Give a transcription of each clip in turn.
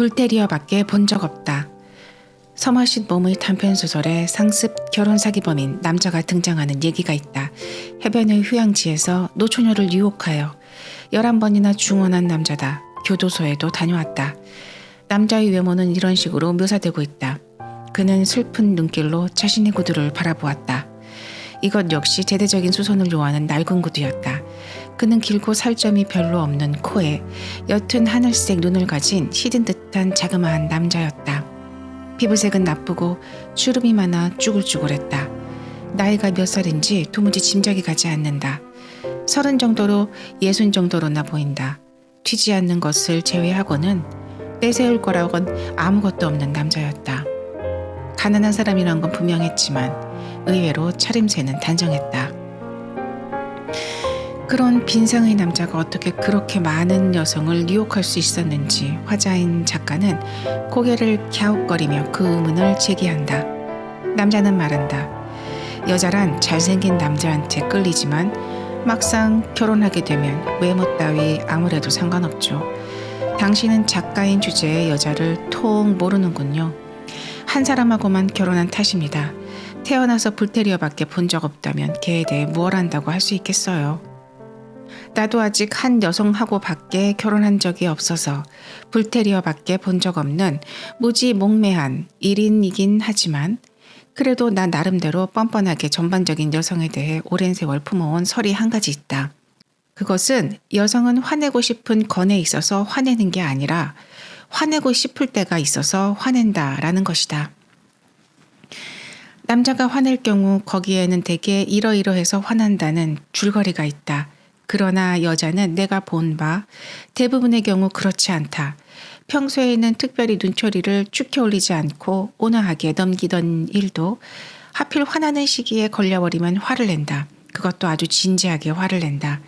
불테리어밖에 본 적 없다. 서머신 몸의 단편소설에 상습 결혼 사기범인 남자가 등장하는 얘기가 있다. 해변의 휴양지에서 노처녀를 유혹하여 11번이나 중원한 남자다. 교도소에도 다녀왔다. 남자의 외모는 이런 식으로 묘사되고 있다. 그는 슬픈 눈길로 자신의 구두를 바라보았다. 이것 역시 제대적인 수선을 요하는 낡은 구두였다. 그는 길고 살점이 별로 없는 코에 옅은 하늘색 눈을 가진 시든 듯한 자그마한 남자였다. 피부색은 나쁘고 주름이 많아 쭈글쭈글했다. 나이가 몇 살인지 도무지 짐작이 가지 않는다. 30 정도로 60 정도로나 보인다. 튀지 않는 것을 제외하고는 내세울 거라곤 아무것도 없는 남자였다. 가난한 사람이란 건 분명했지만 의외로 차림새는 단정했다. 그런 빈상의 남자가 어떻게 그렇게 많은 여성을 유혹할 수 있었는지 화자인 작가는 고개를 갸웃거리며 그 의문을 제기한다. 남자는 말한다. 여자란 잘생긴 남자한테 끌리지만 막상 결혼하게 되면 외모 따위 아무래도 상관없죠. 당신은 작가인 주제의 여자를 통 모르는군요. 한 사람하고만 결혼한 탓입니다. 태어나서 불테리어밖에 본 적 없다면 걔에 대해 무얼 안다고 할 수 있겠어요. 나도 아직 한 여성하고 밖에 결혼한 적이 없어서 불테리어밖에 본 적 없는 무지몽매한 1인이긴 하지만 그래도 나 나름대로 뻔뻔하게 전반적인 여성에 대해 오랜 세월 품어온 설이 한 가지 있다. 그것은 여성은 화내고 싶은 건에 있어서 화내는 게 아니라 화내고 싶을 때가 있어서 화낸다라는 것이다. 남자가 화낼 경우 거기에는 대개 이러이러해서 화난다는 줄거리가 있다. 그러나 여자는 내가 본 바 대부분의 경우 그렇지 않다. 평소에는 특별히 눈초리를 축혀 올리지 않고 온화하게 넘기던 일도 하필 화나는 시기에 걸려버리면 화를 낸다. 그것도 아주 진지하게 화를 낸다.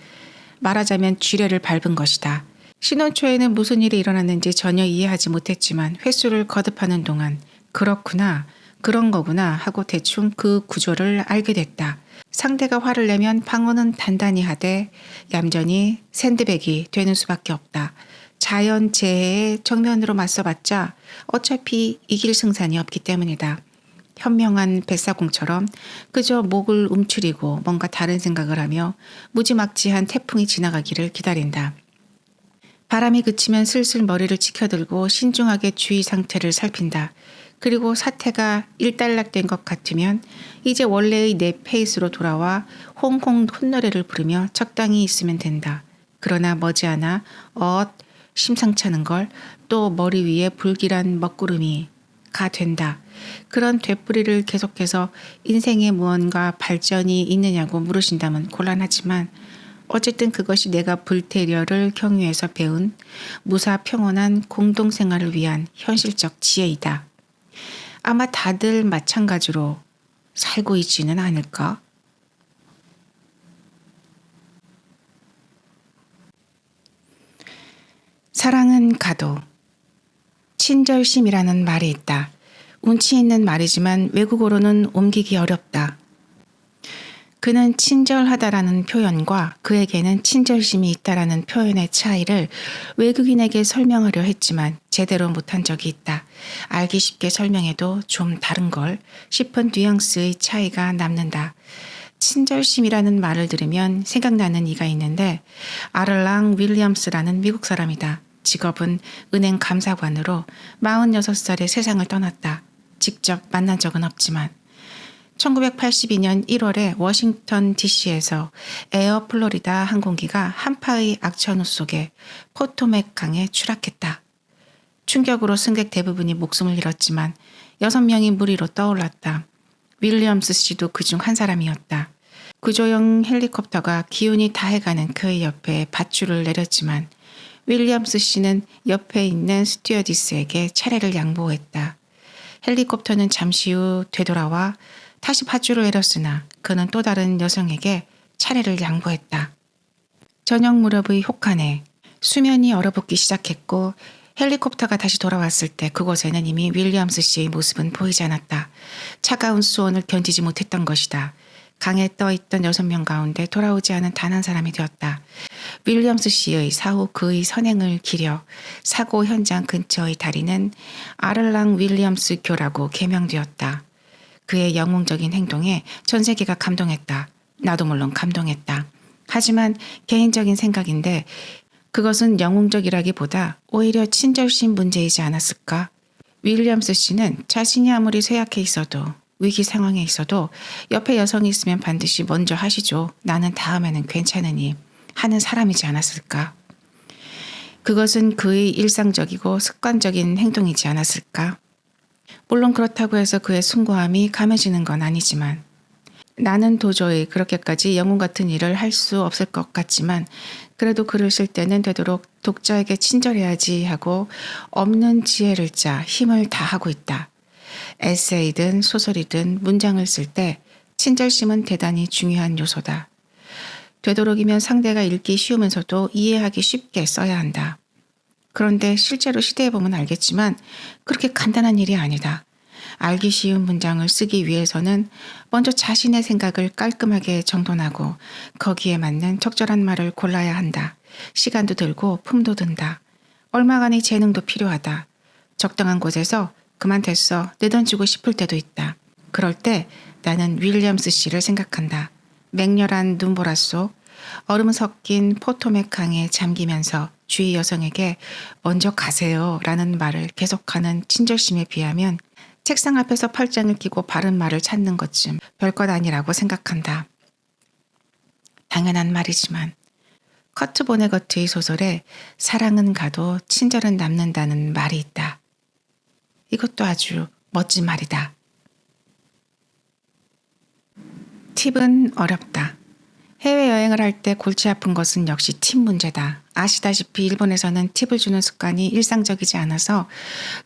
말하자면 쥐레를 밟은 것이다. 신혼 초에는 무슨 일이 일어났는지 전혀 이해하지 못했지만 횟수를 거듭하는 동안 그렇구나, 그런 거구나 하고 대충 그 구조를 알게 됐다. 상대가 화를 내면 방어는 단단히 하되 얌전히 샌드백이 되는 수밖에 없다. 자연재해에 정면으로 맞서봤자 어차피 이길 승산이 없기 때문이다. 현명한 뱃사공처럼 그저 목을 움츠리고 뭔가 다른 생각을 하며 무지막지한 태풍이 지나가기를 기다린다. 바람이 그치면 슬슬 머리를 치켜들고 신중하게 주위 상태를 살핀다. 그리고 사태가 일단락된 것 같으면 이제 원래의 내 페이스로 돌아와 홍홍 콧노래를 부르며 적당히 있으면 된다. 그러나 머지않아 심상찮은 걸 또 머리 위에 불길한 먹구름이가 된다. 그런 되풀이를 계속해서 인생에 무언가 발전이 있느냐고 물으신다면 곤란하지만 어쨌든 그것이 내가 불테리어를 경유해서 배운 무사 평온한 공동생활을 위한 현실적 지혜이다. 아마 다들 마찬가지로 살고 있지는 않을까? 사랑은 가도. 친절심이라는 말이 있다. 운치 있는 말이지만 외국어로는 옮기기 어렵다. 그는 친절하다라는 표현과 그에게는 친절심이 있다라는 표현의 차이를 외국인에게 설명하려 했지만 제대로 못한 적이 있다. 알기 쉽게 설명해도 좀 다른 걸 싶은 뉘앙스의 차이가 남는다. 친절심이라는 말을 들으면 생각나는 이가 있는데 아를랑 윌리엄스라는 미국 사람이다. 직업은 은행 감사관으로 46살에 세상을 떠났다. 직접 만난 적은 없지만 1982년 1월에 워싱턴 DC에서 에어 플로리다 항공기가 한파의 악천후 속에 포토맥 강에 추락했다. 충격으로 승객 대부분이 목숨을 잃었지만 6명이 무리로 떠올랐다. 윌리엄스 씨도 그중 한 사람이었다. 구조용 헬리콥터가 기운이 다해가는 그의 옆에 밧줄을 내렸지만 윌리엄스 씨는 옆에 있는 스튜어디스에게 차례를 양보했다. 헬리콥터는 잠시 후 되돌아와 다시 밧줄을 내렸으나 그는 또 다른 여성에게 차례를 양보했다. 저녁 무렵의 혹한에 수면이 얼어붙기 시작했고 헬리콥터가 다시 돌아왔을 때 그곳에는 이미 윌리엄스 씨의 모습은 보이지 않았다. 차가운 수온을 견디지 못했던 것이다. 강에 떠있던 6명 가운데 돌아오지 않은 단 한 사람이 되었다. 윌리엄스 씨의 사후 그의 선행을 기려 사고 현장 근처의 다리는 아를랑 윌리엄스 교라고 개명되었다. 그의 영웅적인 행동에 전 세계가 감동했다. 나도 물론 감동했다. 하지만 개인적인 생각인데 그것은 영웅적이라기보다 오히려 친절심 문제이지 않았을까? 윌리엄스 씨는 자신이 아무리 쇠약해 있어도 위기 상황에 있어도 옆에 여성이 있으면 반드시 먼저 하시죠. 나는 다음에는 괜찮으니 하는 사람이지 않았을까? 그것은 그의 일상적이고 습관적인 행동이지 않았을까? 물론 그렇다고 해서 그의 숭고함이 감해지는 건 아니지만 나는 도저히 그렇게까지 영웅 같은 일을 할 수 없을 것 같지만 그래도 글을 쓸 때는 되도록 독자에게 친절해야지 하고 없는 지혜를 짜 힘을 다하고 있다. 에세이든 소설이든 문장을 쓸 때 친절심은 대단히 중요한 요소다. 되도록이면 상대가 읽기 쉬우면서도 이해하기 쉽게 써야 한다. 그런데 실제로 시대에 보면 알겠지만 그렇게 간단한 일이 아니다. 알기 쉬운 문장을 쓰기 위해서는 먼저 자신의 생각을 깔끔하게 정돈하고 거기에 맞는 적절한 말을 골라야 한다. 시간도 들고 품도 든다. 얼마간의 재능도 필요하다. 적당한 곳에서 그만 됐어 내던지고 싶을 때도 있다. 그럴 때 나는 윌리엄스 씨를 생각한다. 맹렬한 눈보라 속 얼음 섞인 포토맥 강에 잠기면서 주위 여성에게 먼저 가세요 라는 말을 계속하는 친절심에 비하면 책상 앞에서 팔짱을 끼고 바른 말을 찾는 것쯤 별것 아니라고 생각한다. 당연한 말이지만 커트 보네거트의 소설에 사랑은 가도 친절은 남는다는 말이 있다. 이것도 아주 멋진 말이다. 팁은 어렵다. 해외여행을 할 때 골치 아픈 것은 역시 팁 문제다. 아시다시피 일본에서는 팁을 주는 습관이 일상적이지 않아서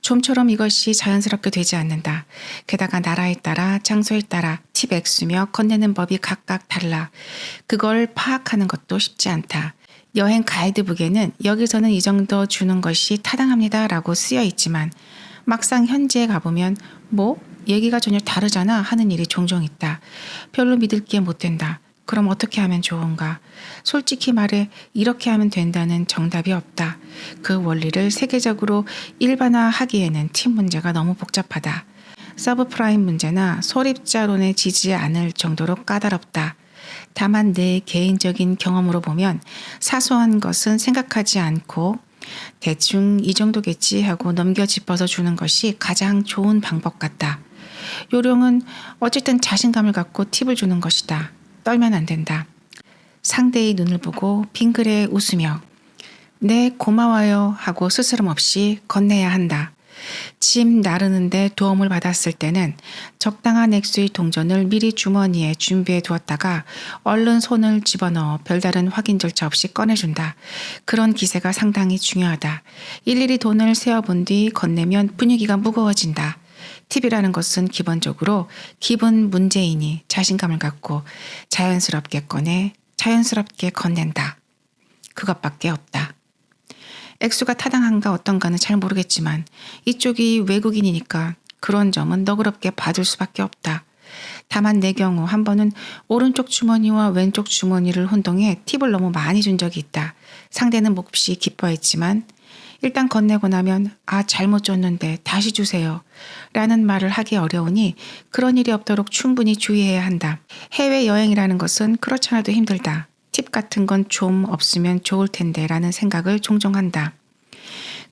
좀처럼 이것이 자연스럽게 되지 않는다. 게다가 나라에 따라 장소에 따라 팁 액수며 건네는 법이 각각 달라. 그걸 파악하는 것도 쉽지 않다. 여행 가이드북에는 여기서는 이 정도 주는 것이 타당합니다 라고 쓰여 있지만 막상 현지에 가보면 뭐? 얘기가 전혀 다르잖아 하는 일이 종종 있다. 별로 믿을 게 못 된다. 그럼 어떻게 하면 좋은가? 솔직히 말해 이렇게 하면 된다는 정답이 없다. 그 원리를 세계적으로 일반화하기에는 팁 문제가 너무 복잡하다. 서브프라임 문제나 소립자론에 지지 않을 정도로 까다롭다. 다만 내 개인적인 경험으로 보면 사소한 것은 생각하지 않고 대충 이 정도겠지 하고 넘겨 짚어서 주는 것이 가장 좋은 방법 같다. 요령은 어쨌든 자신감을 갖고 팁을 주는 것이다. 떨면 안 된다. 상대의 눈을 보고 빙그레 웃으며 네 고마워요 하고 스스럼 없이 건네야 한다. 짐 나르는데 도움을 받았을 때는 적당한 액수의 동전을 미리 주머니에 준비해 두었다가 얼른 손을 집어넣어 별다른 확인 절차 없이 꺼내준다. 그런 기세가 상당히 중요하다. 일일이 돈을 세어본 뒤 건네면 분위기가 무거워진다. 팁이라는 것은 기본적으로 기분 문제이니 자신감을 갖고 자연스럽게 꺼내 자연스럽게 건넨다. 그것밖에 없다. 액수가 타당한가 어떤가는 잘 모르겠지만 이쪽이 외국인이니까 그런 점은 너그럽게 봐줄 수밖에 없다. 다만 내 경우 한 번은 오른쪽 주머니와 왼쪽 주머니를 혼동해 팁을 너무 많이 준 적이 있다. 상대는 몹시 기뻐했지만 일단 건네고 나면 잘못 줬는데 다시 주세요 라는 말을 하기 어려우니 그런 일이 없도록 충분히 주의해야 한다. 해외여행이라는 것은 그렇잖아도 힘들다. 팁 같은 건 좀 없으면 좋을 텐데 라는 생각을 종종 한다.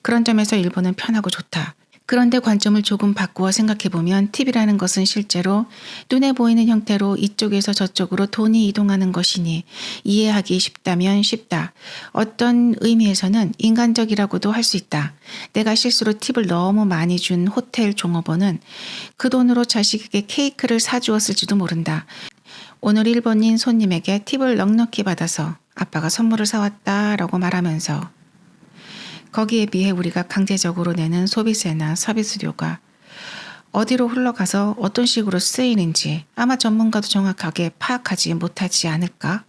그런 점에서 일본은 편하고 좋다. 그런데 관점을 조금 바꾸어 생각해보면 팁이라는 것은 실제로 눈에 보이는 형태로 이쪽에서 저쪽으로 돈이 이동하는 것이니 이해하기 쉽다면 쉽다. 어떤 의미에서는 인간적이라고도 할 수 있다. 내가 실수로 팁을 너무 많이 준 호텔 종업원은 그 돈으로 자식에게 케이크를 사주었을지도 모른다. 오늘 일본인 손님에게 팁을 넉넉히 받아서 아빠가 선물을 사왔다 라고 말하면서 거기에 비해 우리가 강제적으로 내는 소비세나 서비스료가 어디로 흘러가서 어떤 식으로 쓰이는지 아마 전문가도 정확하게 파악하지 못하지 않을까?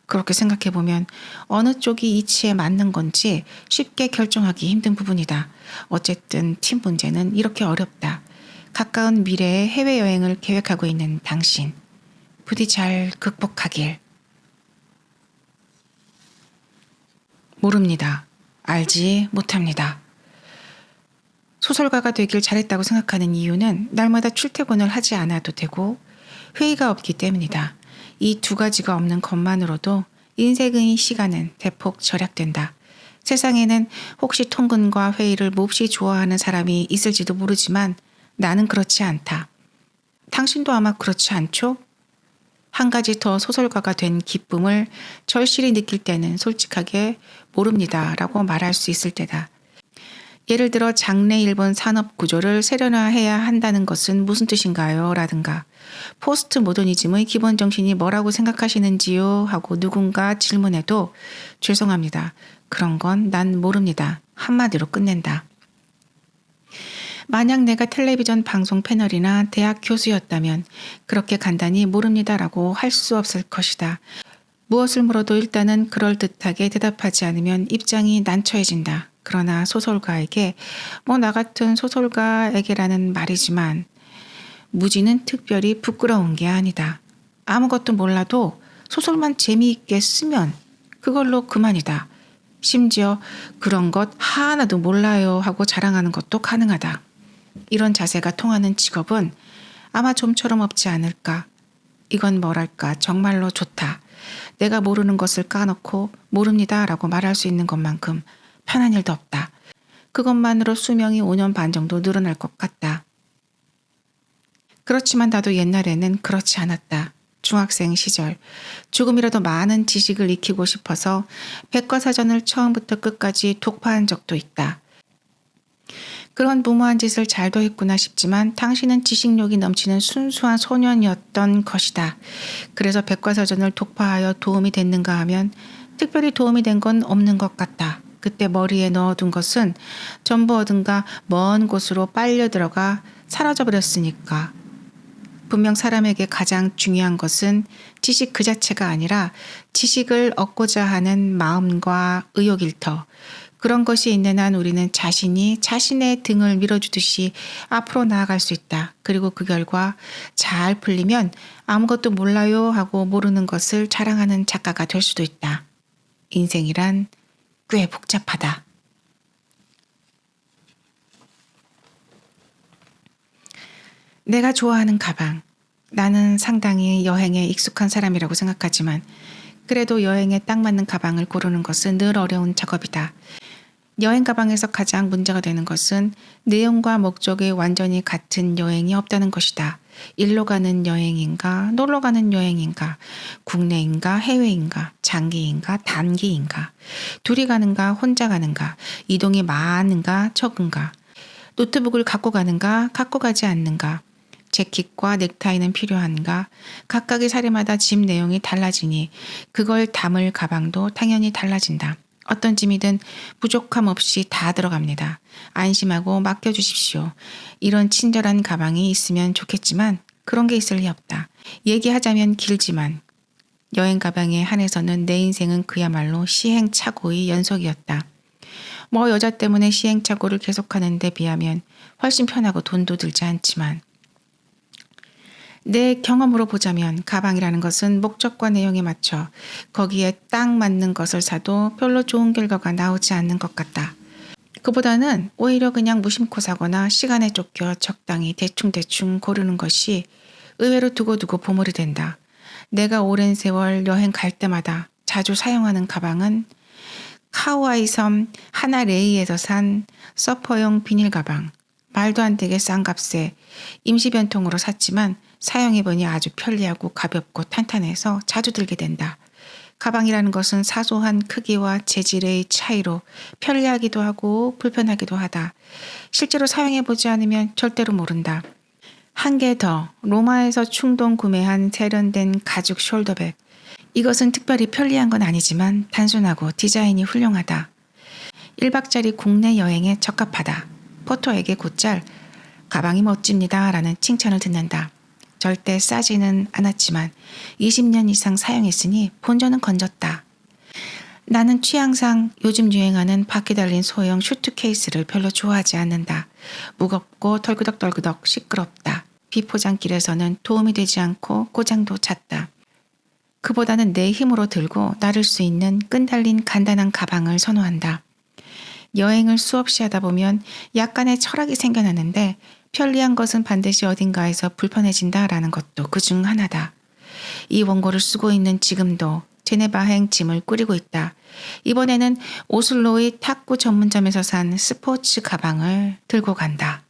그렇게 생각해보면 어느 쪽이 이치에 맞는 건지 쉽게 결정하기 힘든 부분이다. 어쨌든 팁 문제는 이렇게 어렵다. 가까운 미래에 해외여행을 계획하고 있는 당신. 부디 잘 극복하길. 모릅니다. 알지 못합니다. 소설가가 되길 잘했다고 생각하는 이유는 날마다 출퇴근을 하지 않아도 되고 회의가 없기 때문이다. 이 두 가지가 없는 것만으로도 인생의 시간은 대폭 절약된다. 세상에는 혹시 통근과 회의를 몹시 좋아하는 사람이 있을지도 모르지만 나는 그렇지 않다. 당신도 아마 그렇지 않죠? 한 가지 더 소설가가 된 기쁨을 절실히 느낄 때는 솔직하게 모릅니다 라고 말할 수 있을 때다. 예를 들어 장래 일본 산업 구조를 세련화해야 한다는 것은 무슨 뜻인가요? 라든가 포스트 모더니즘의 기본 정신이 뭐라고 생각하시는지요? 하고 누군가 질문해도 죄송합니다. 그런 건 난 모릅니다. 한마디로 끝낸다. 만약 내가 텔레비전 방송 패널이나 대학 교수였다면 그렇게 간단히 모릅니다라고 할 수 없을 것이다. 무엇을 물어도 일단은 그럴듯하게 대답하지 않으면 입장이 난처해진다. 그러나 소설가에게 나 같은 소설가에게라는 말이지만 무지는 특별히 부끄러운 게 아니다. 아무것도 몰라도 소설만 재미있게 쓰면 그걸로 그만이다. 심지어 그런 것 하나도 몰라요 하고 자랑하는 것도 가능하다. 이런 자세가 통하는 직업은 아마 좀처럼 없지 않을까. 이건 뭐랄까 정말로 좋다. 내가 모르는 것을 까놓고 모릅니다 라고 말할 수 있는 것만큼 편한 일도 없다. 그것만으로 수명이 5년 반 정도 늘어날 것 같다. 그렇지만 나도 옛날에는 그렇지 않았다. 중학생 시절 조금이라도 많은 지식을 익히고 싶어서 백과사전을 처음부터 끝까지 독파한 적도 있다. 그런 무모한 짓을 잘도 했구나 싶지만 당신은 지식욕이 넘치는 순수한 소년이었던 것이다. 그래서 백과사전을 독파하여 도움이 됐는가 하면 특별히 도움이 된 건 없는 것 같다. 그때 머리에 넣어둔 것은 전부 어딘가 먼 곳으로 빨려 들어가 사라져 버렸으니까. 분명 사람에게 가장 중요한 것은 지식 그 자체가 아니라 지식을 얻고자 하는 마음과 의욕일 터. 그런 것이 있는 한 우리는 자신이 자신의 등을 밀어주듯이 앞으로 나아갈 수 있다. 그리고 그 결과 잘 풀리면 아무것도 몰라요 하고 모르는 것을 자랑하는 작가가 될 수도 있다. 인생이란 꽤 복잡하다. 내가 좋아하는 가방. 나는 상당히 여행에 익숙한 사람이라고 생각하지만 그래도 여행에 딱 맞는 가방을 고르는 것은 늘 어려운 작업이다. 여행 가방에서 가장 문제가 되는 것은 내용과 목적이 완전히 같은 여행이 없다는 것이다. 일로 가는 여행인가, 놀러 가는 여행인가, 국내인가, 해외인가, 장기인가, 단기인가, 둘이 가는가, 혼자 가는가, 이동이 많은가, 적은가, 노트북을 갖고 가는가, 갖고 가지 않는가, 재킷과 넥타이는 필요한가, 각각의 사례마다 짐 내용이 달라지니 그걸 담을 가방도 당연히 달라진다. 어떤 짐이든 부족함 없이 다 들어갑니다. 안심하고 맡겨주십시오. 이런 친절한 가방이 있으면 좋겠지만 그런 게 있을 리 없다. 얘기하자면 길지만 여행 가방에 한해서는 내 인생은 그야말로 시행착오의 연속이었다. 여자 때문에 시행착오를 계속하는 데 비하면 훨씬 편하고 돈도 들지 않지만 내 경험으로 보자면 가방이라는 것은 목적과 내용에 맞춰 거기에 딱 맞는 것을 사도 별로 좋은 결과가 나오지 않는 것 같다. 그보다는 오히려 그냥 무심코 사거나 시간에 쫓겨 적당히 대충대충 고르는 것이 의외로 두고두고 보물이 된다. 내가 오랜 세월 여행 갈 때마다 자주 사용하는 가방은 카우아이 섬 하나레이에서 산 서퍼용 비닐 가방. 말도 안 되게 싼 값에 임시변통으로 샀지만 사용해보니 아주 편리하고 가볍고 탄탄해서 자주 들게 된다. 가방이라는 것은 사소한 크기와 재질의 차이로 편리하기도 하고 불편하기도 하다. 실제로 사용해보지 않으면 절대로 모른다. 한 개 더, 로마에서 충동 구매한 세련된 가죽 숄더백. 이것은 특별히 편리한 건 아니지만 단순하고 디자인이 훌륭하다. 1박짜리 국내 여행에 적합하다. 포터에게 곧잘 가방이 멋집니다 라는 칭찬을 듣는다. 절대 싸지는 않았지만 20년 이상 사용했으니 본전은 건졌다. 나는 취향상 요즘 유행하는 바퀴 달린 소형 슈트케이스를 별로 좋아하지 않는다. 무겁고 덜그덕덜그덕 시끄럽다. 비포장길에서는 도움이 되지 않고 고장도 찼다. 그보다는 내 힘으로 들고 나를 수 있는 끈 달린 간단한 가방을 선호한다. 여행을 수없이 하다 보면 약간의 철학이 생겨나는데 편리한 것은 반드시 어딘가에서 불편해진다라는 것도 그중 하나다. 이 원고를 쓰고 있는 지금도 제네바행 짐을 꾸리고 있다. 이번에는 오슬로의 탁구 전문점에서 산 스포츠 가방을 들고 간다.